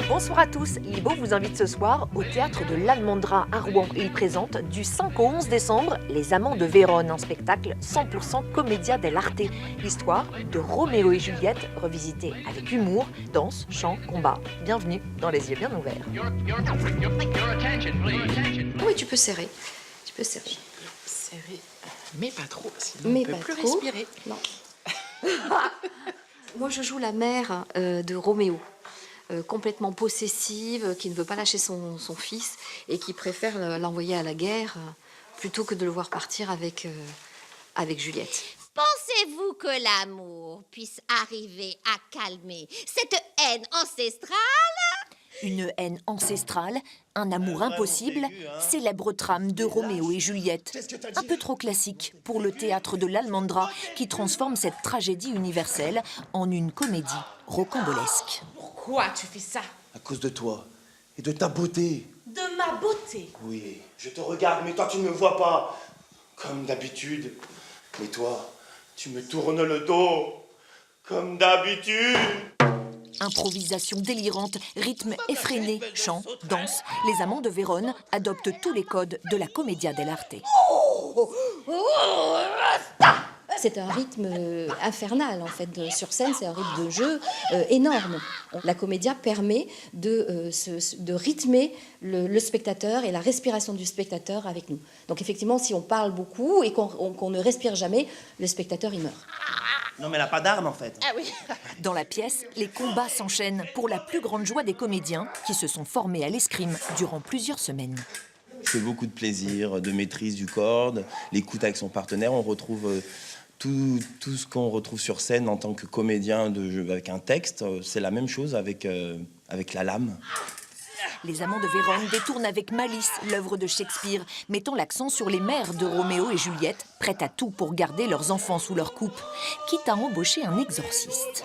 Bonsoir à tous, Libo vous invite ce soir au théâtre de l'Almendra à Rouen. Il présente du 5 au 11 décembre Les Amants de Vérone, un spectacle 100% commedia dell'arte. L'histoire de Roméo et Juliette revisitée avec humour, danse, chant, combat. Bienvenue dans Les Yeux Bien Ouverts. Oui, tu peux serrer. Tu peux serrer. Serré, mais pas trop, sinon Mais on peut pas plus trop. respirer. Non. Moi, je joue la mère de Roméo. Complètement possessive, qui ne veut pas lâcher son fils et qui préfère l'envoyer à la guerre plutôt que de le voir partir avec Juliette. Pensez-vous que l'amour puisse arriver à calmer cette haine ancestrale ? Une haine ancestrale, un amour impossible, célèbre trame de Roméo et Juliette. Un peu trop classique pour le théâtre de l'Almendra qui transforme cette tragédie universelle en une comédie rocambolesque. Pourquoi tu fais ça? À cause de toi et de ta beauté. De ma beauté. Oui, je te regarde, mais toi tu ne me vois pas. Comme d'habitude. Mais toi, tu me tournes le dos. Comme d'habitude. Improvisation délirante, rythme effréné, chant, danse, les Amants de Vérone adoptent tous les codes de la commedia dell'arte. C'est un rythme infernal, en fait. Sur scène, c'est un rythme de jeu énorme. La comédia permet de rythmer le spectateur et la respiration du spectateur avec nous. Donc effectivement, si on parle beaucoup et qu'on ne respire jamais, le spectateur, il meurt. Non mais elle n'a pas d'arme en fait. Ah oui. Dans la pièce, les combats s'enchaînent pour la plus grande joie des comédiens qui se sont formés à l'escrime durant plusieurs semaines. C'est beaucoup de plaisir, de maîtrise du corps, l'écoute avec son partenaire. On retrouve tout ce qu'on retrouve sur scène en tant que comédien de jeu avec un texte. C'est la même chose avec la lame. Les Amants de Vérone détournent avec malice l'œuvre de Shakespeare, mettant l'accent sur les mères de Roméo et Juliette, prêtes à tout pour garder leurs enfants sous leur coupe, quitte à embaucher un exorciste.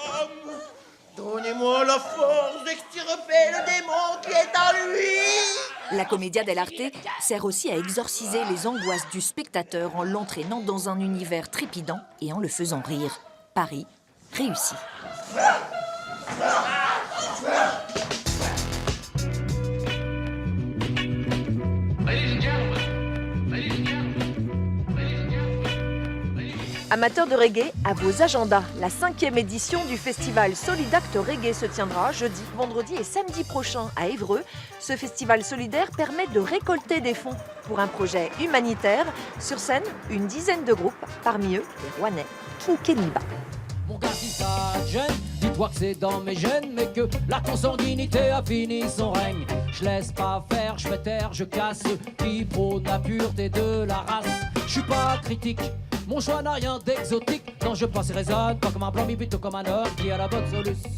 Donnez-moi la force d'extirper le démon qui est en lui. La commedia dell'arte sert aussi à exorciser les angoisses du spectateur en l'entraînant dans un univers trépidant et en le faisant rire. Paris réussi. Amateurs de reggae, à vos agendas, la 5e édition du festival Solidacte Reggae se tiendra jeudi, vendredi et samedi prochain à Évreux. Ce festival solidaire permet de récolter des fonds pour un projet humanitaire. Sur scène, une dizaine de groupes, parmi eux les Rouennais, King Keniba. Mon gars, si ça jeune, dis-toi que c'est dans mes gènes, mais que la consanguinité a fini son règne. Je laisse pas faire, je fais taire, je casse, qui prône la pureté de la race. Je suis pas critique, mon choix n'a rien d'exotique. Non, je pense et raisonne, pas comme un blanc, mais plutôt comme un homme qui a la bonne solution.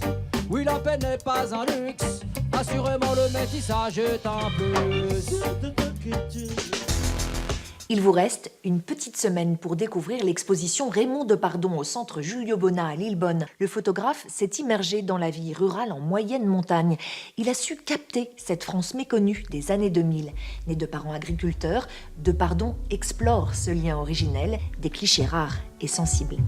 Oui, la peine n'est pas un luxe, assurément le métissage est un plus. Il vous reste une petite semaine pour découvrir l'exposition Raymond Depardon au centre Julio Bona à Lillebonne. Le photographe s'est immergé dans la vie rurale en moyenne montagne. Il a su capter cette France méconnue des années 2000. Né de parents agriculteurs, Depardon explore ce lien originel des clichés rares et sensibles.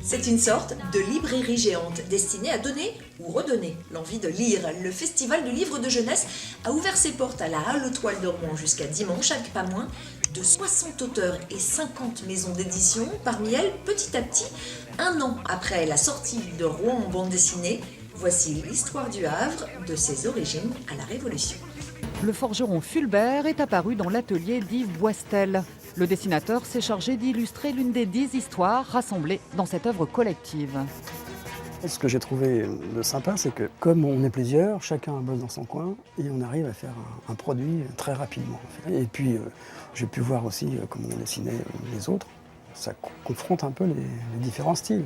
C'est une sorte de librairie géante destinée à donner ou redonner l'envie de lire. Le Festival du livre de jeunesse a ouvert ses portes à la Halle aux Toiles de Rouen jusqu'à dimanche avec pas moins de 60 auteurs et 50 maisons d'édition. Parmi elles, petit à petit, un an après la sortie de Rouen en bande dessinée, voici l'histoire du Havre, de ses origines à la Révolution. Le forgeron Fulbert est apparu dans l'atelier d'Yves Boistel. Le dessinateur s'est chargé d'illustrer l'une des 10 histoires rassemblées dans cette œuvre collective. Ce que j'ai trouvé de sympa, c'est que comme on est plusieurs, chacun bosse dans son coin et on arrive à faire un produit très rapidement. Et puis j'ai pu voir aussi comment on dessinait les autres. Ça confronte un peu les différents styles.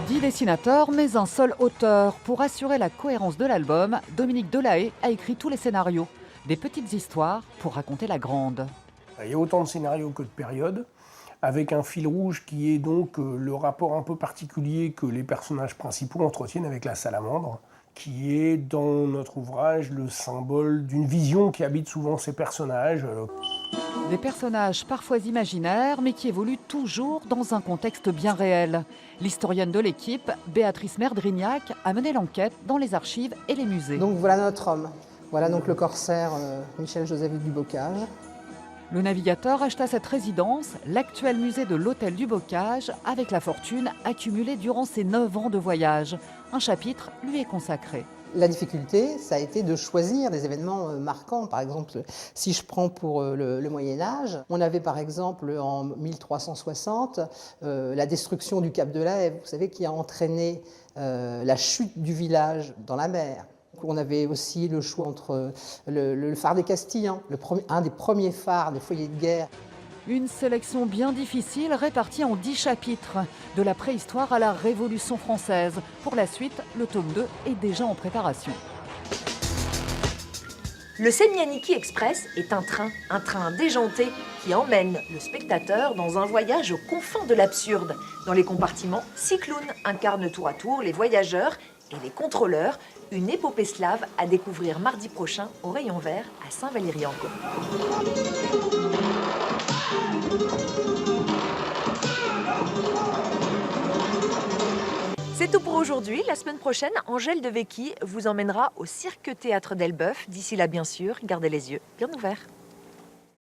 10 dessinateurs, mais un seul auteur. Pour assurer la cohérence de l'album, Dominique Delahaye a écrit tous les scénarios. Des petites histoires pour raconter la grande. Il y a autant de scénarios que de périodes. avec un fil rouge qui est donc le rapport un peu particulier que les personnages principaux entretiennent avec la salamandre, qui est dans notre ouvrage le symbole d'une vision qui habite souvent ces personnages. Des personnages parfois imaginaires, mais qui évoluent toujours dans un contexte bien réel. L'historienne de l'équipe, Béatrice Merdrignac, a mené l'enquête dans les archives et les musées. Donc voilà notre homme. Voilà donc le corsaire Michel-Joseph Dubocage. Le navigateur acheta cette résidence, l'actuel musée de l'Hôtel du Bocage, avec la fortune accumulée durant ses 9 ans de voyage. Un chapitre lui est consacré. La difficulté, ça a été de choisir des événements marquants. Par exemple, si je prends pour le Moyen-Âge, on avait par exemple en 1360 la destruction du Cap de la Hève, vous savez, qui a entraîné la chute du village dans la mer. On avait aussi le choix entre le phare des Castillans, un des premiers phares des foyers de guerre. Une sélection bien difficile répartie en 10 chapitres, de la préhistoire à la Révolution française. Pour la suite, le tome 2 est déjà en préparation. Le Semianiki Express est un train déjanté qui emmène le spectateur dans un voyage aux confins de l'absurde. Dans les compartiments, 6 clowns incarnent tour à tour les voyageurs et les contrôleurs, une épopée slave à découvrir mardi prochain au Rayon Vert à Saint-Valery-en-Caux. C'est tout pour aujourd'hui. La semaine prochaine, Angèle Devecchi vous emmènera au Cirque Théâtre d'Elbeuf. D'ici là, bien sûr, gardez les yeux bien ouverts.